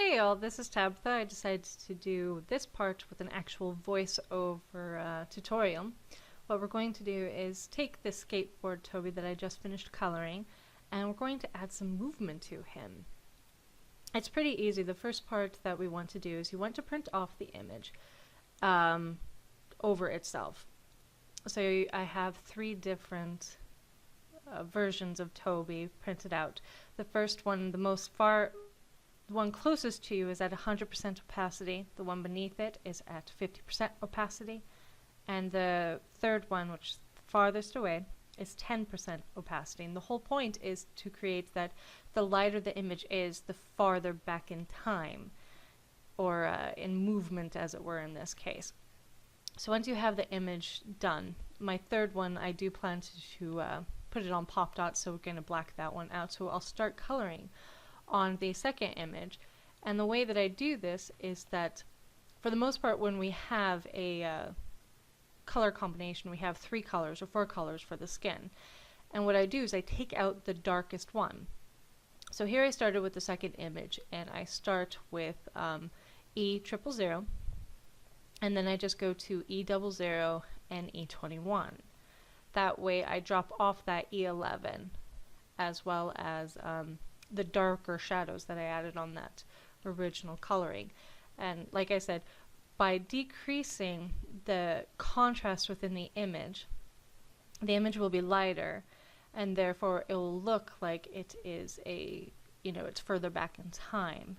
Hey all, this is Tabitha. I decided to do this part with an actual voiceover tutorial. What we're going to do is take this Skateboard Tobie that I just finished coloring, and we're going to add some movement to him. It's pretty easy. The first part that we want to do is you want to print off the image over itself. So I have three different versions of Tobie printed out. The first one, the one closest to you is at 100% opacity, the one beneath it is at 50% opacity, and the third one, which is farthest away, is 10% opacity. And the whole point is to create that the lighter the image is, the farther back in time, or in movement as it were in this case. So once you have the image done, my third one I do plan to put it on pop dots, so we're going to black that one out. So I'll start coloring on the second image, and the way that I do this is that for the most part when we have a color combination, we have 3 colors or 4 colors for the skin, and what I do is I take out the darkest one. So here I started with the second image, and I start with E000, and then I just go to E00 and E21. That way I drop off that E11 as well as the darker shadows that I added on that original coloring. And like I said, by decreasing the contrast within the image will be lighter, and therefore it will look like it is it's further back in time,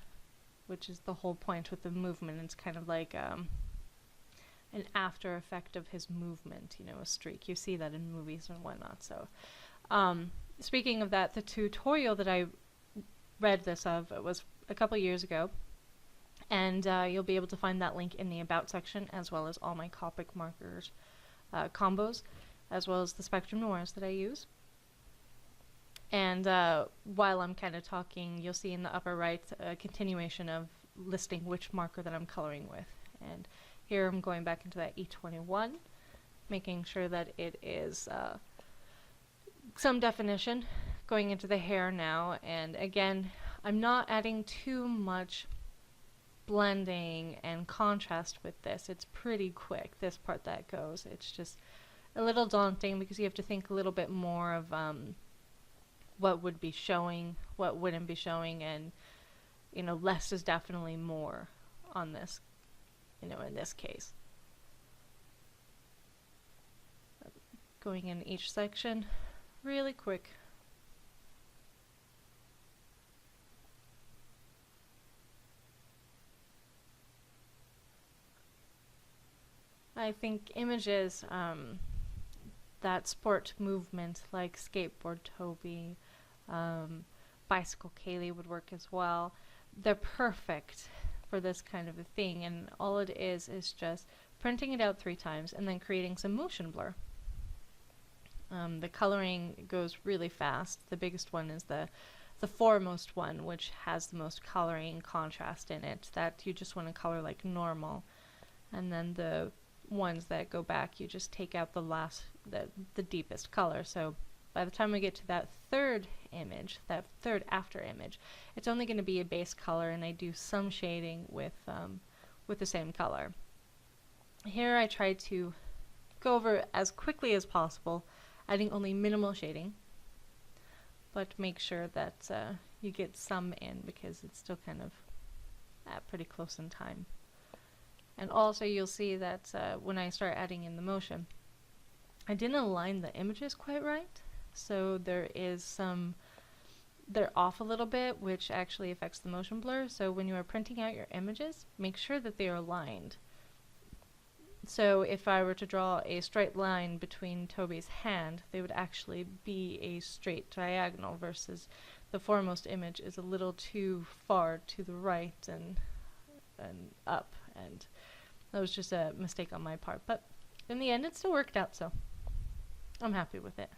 which is the whole point with the movement. It's kind of like an after effect of his movement, a streak. You see that in movies and whatnot. So speaking of that, the tutorial that I read this of, it was a couple years ago, and you'll be able to find that link in the About section, as well as all my Copic Markers combos, as well as the Spectrum Noirs that I use. And while I'm kind of talking, you'll see in the upper right a continuation of listing which marker that I'm coloring with. And here I'm going back into that E21, making sure that it is some definition, going into the hair now. And again, I'm not adding too much blending and contrast with this. It's pretty quick, this part that goes. It's just a little daunting because you have to think a little bit more of what would be showing, what wouldn't be showing, and less is definitely more on this, in this case. Going in each section really quick. I think images that sport movement, like Skateboard Tobie, Bicycle Kaylee would work as well. They're perfect for this kind of a thing, and all it is just printing it out 3 times and then creating some motion blur. The coloring goes really fast. The biggest one is the foremost one, which has the most coloring contrast in it, that you just want to color like normal. And then the ones that go back, you just take out the deepest color. So by the time we get to that third image, that third after image, it's only going to be a base color, and I do some shading with the same color. Here I try to go over as quickly as possible, adding only minimal shading, but make sure that you get some in, because it's still kind of pretty close in time. And also you'll see that when I start adding in the motion, I didn't align the images quite right, so they're off a little bit, which actually affects the motion blur. So when you are printing out your images, make sure that they are aligned. So if I were to draw a straight line between Tobie's hand, they would actually be a straight diagonal, versus the foremost image is a little too far to the right and up, and that was just a mistake on my part, but in the end it still worked out, so I'm happy with it.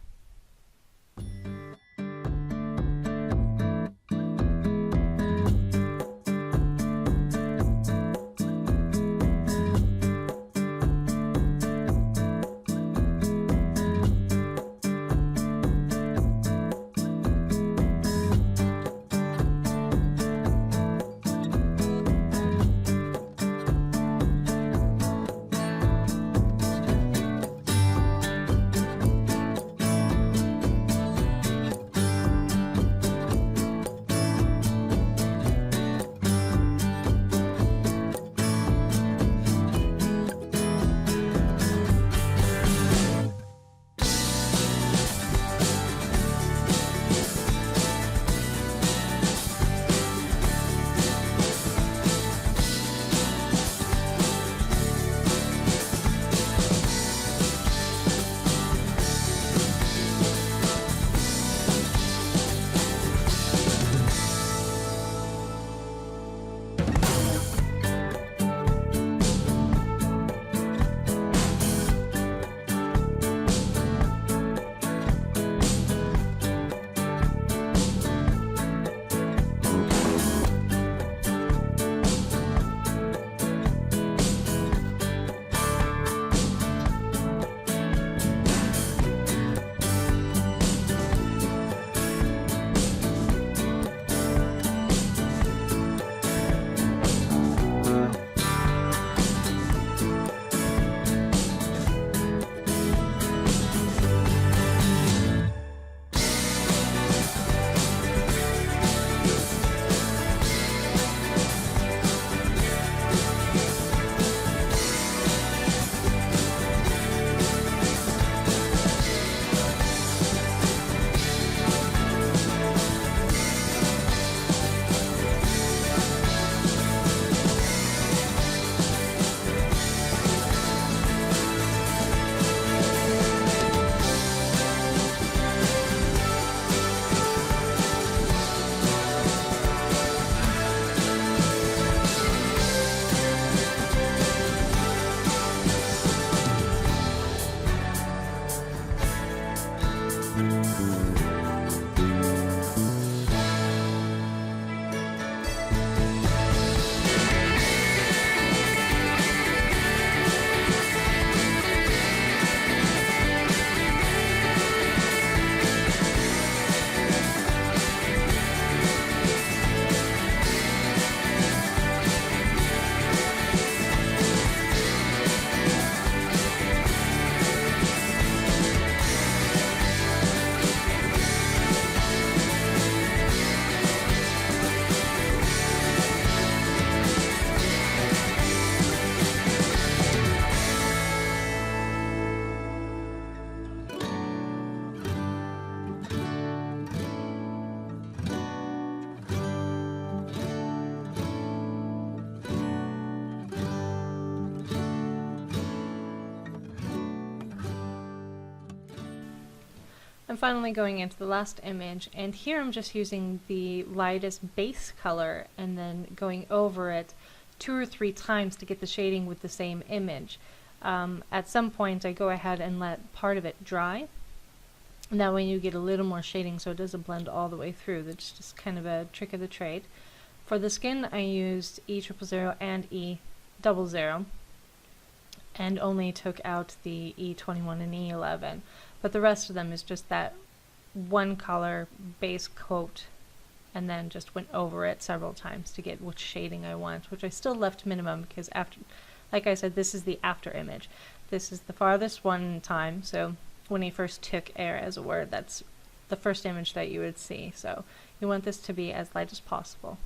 I'm finally going into the last image, and here I'm just using the lightest base color and then going over it 2 or 3 times to get the shading with the same image. At some point I go ahead and let part of it dry, and that way you get a little more shading so it doesn't blend all the way through. That's just kind of a trick of the trade. For the skin I used E000 and E00 and only took out the E21 and E11, but the rest of them is just that one color base coat and then just went over it several times to get which shading I want, which I still left minimum because after, like I said, this is the after image. This is the farthest one in time, so when he first took air, as it were, that's the first image that you would see. So you want this to be as light as possible.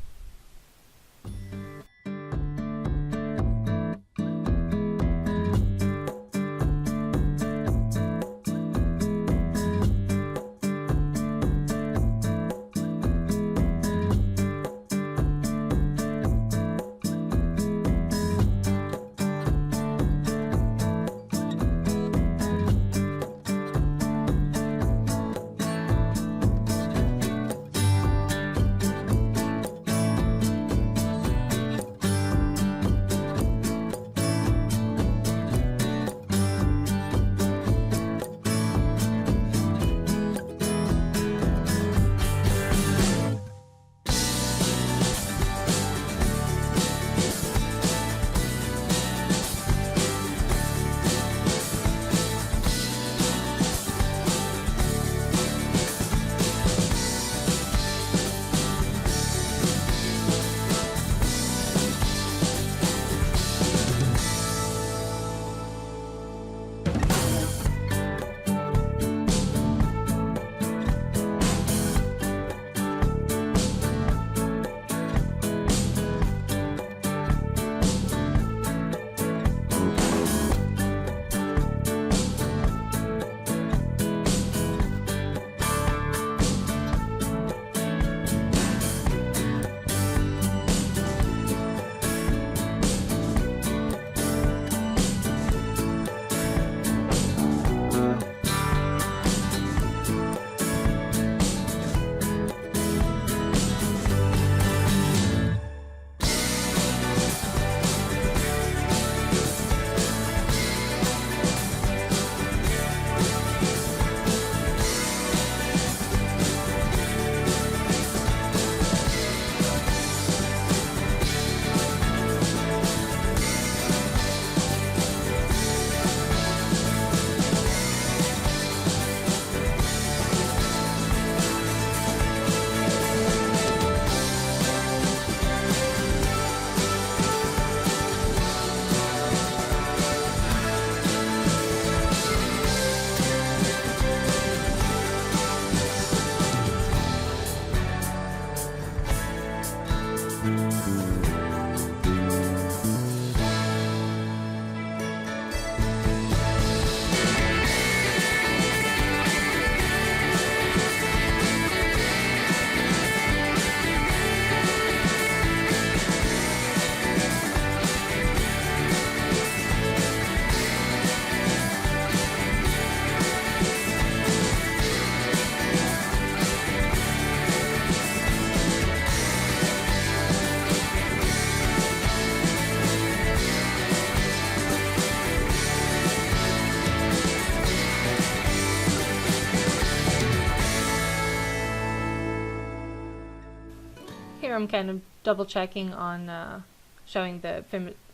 Here I'm kind of double checking on showing the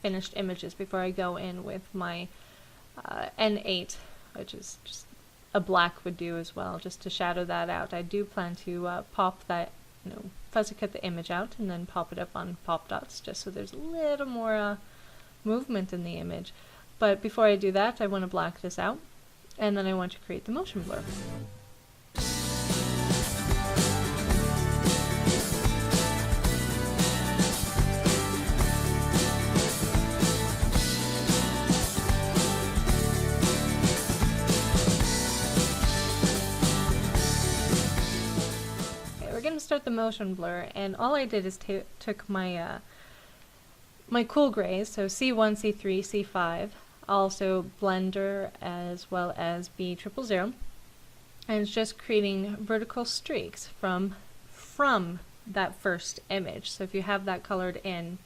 finished images before I go in with my N8, which is just a black would do as well, just to shadow that out. I do plan to pop that, fuzzy cut the image out and then pop it up on pop dots just so there's a little more movement in the image. But before I do that, I want to black this out, and then I want to create the motion blur. We're going to start the motion blur, and all I did is took my my cool grays, so C1, C3, C5, also blender as well as B000, And it's just creating vertical streaks from that first image. So if you have that colored in,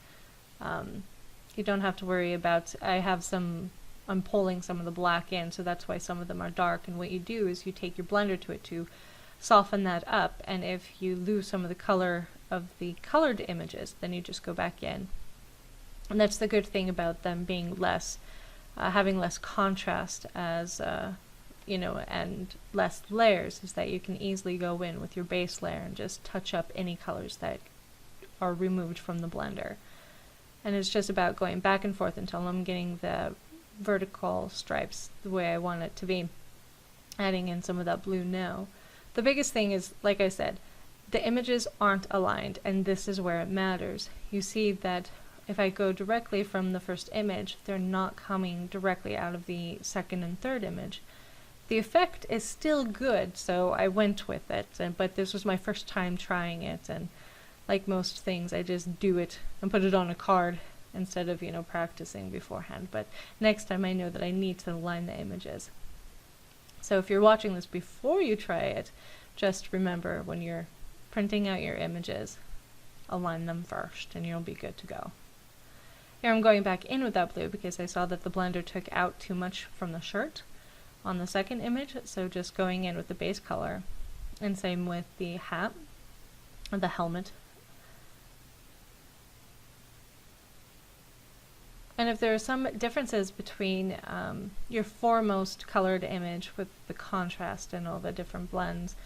you don't have to worry about, I'm pulling some of the black in, so that's why some of them are dark. And what you do is you take your blender to it to soften that up, and if you lose some of the color of the colored images, then you just go back in. And that's the good thing about them being less, having less contrast as and less layers, is that you can easily go in with your base layer and just touch up any colors that are removed from the blender. And it's just about going back and forth until I'm getting the vertical stripes the way I want it to be. Adding in some of that blue now. The biggest thing is, like I said, the images aren't aligned, and this is where it matters. You see that if I go directly from the first image, they're not coming directly out of the second and third image. The effect is still good, so I went with it, but this was my first time trying it, and like most things, I just do it and put it on a card instead of, practicing beforehand. But next time I know that I need to align the images. So if you're watching this before you try it, just remember when you're printing out your images, align them first and you'll be good to go. Here I'm going back in with that blue because I saw that the blender took out too much from the shirt on the second image, so just going in with the base color, and same with the hat or the helmet. And if there are some differences between your foremost colored image with the contrast and all the different blends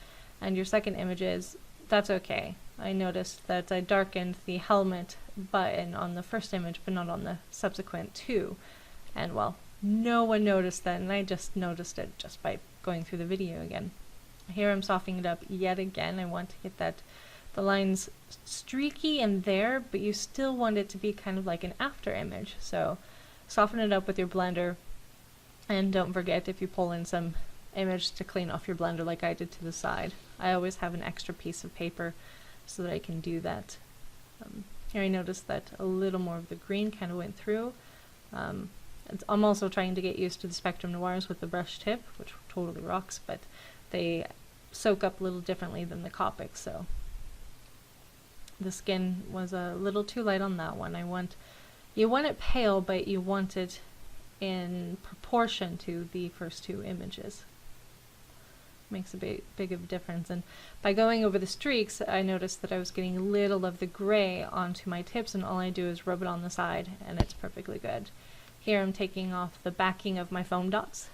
and your second images, that's okay. I noticed that I darkened the helmet button on the first image but not on the subsequent two, and well, no one noticed that, and I just noticed it just by going through the video again. Here I'm softening it up yet again. I want to get the lines streaky in there, but you still want it to be kind of like an after image. So soften it up with your blender, and don't forget, if you pull in some image, to clean off your blender like I did to the side. I always have an extra piece of paper so that I can do that. Here I noticed that a little more of the green kind of went through. I'm also trying to get used to the Spectrum Noirs with the brush tip, which totally rocks, but they soak up a little differently than the Copic, so the skin was a little too light on that one. You want it pale, but you want it in proportion to the first two images. Makes a big of a difference. And by going over the streaks, I noticed that I was getting a little of the gray onto my tips, and all I do is rub it on the side, and it's perfectly good. Here I'm taking off the backing of my foam dots,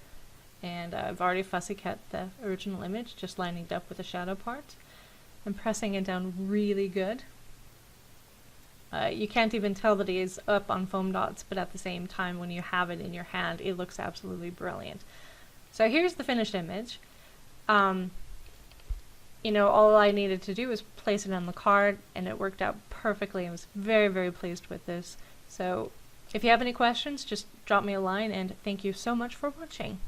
and I've already fussy cut the original image, just lining it up with the shadow part. I'm pressing it down really good. You can't even tell that it is up on foam dots, but at the same time, when you have it in your hand, it looks absolutely brilliant. So here's the finished image. All I needed to do was place it on the card, and it worked out perfectly. I was very, very pleased with this. So if you have any questions, just drop me a line, and thank you so much for watching.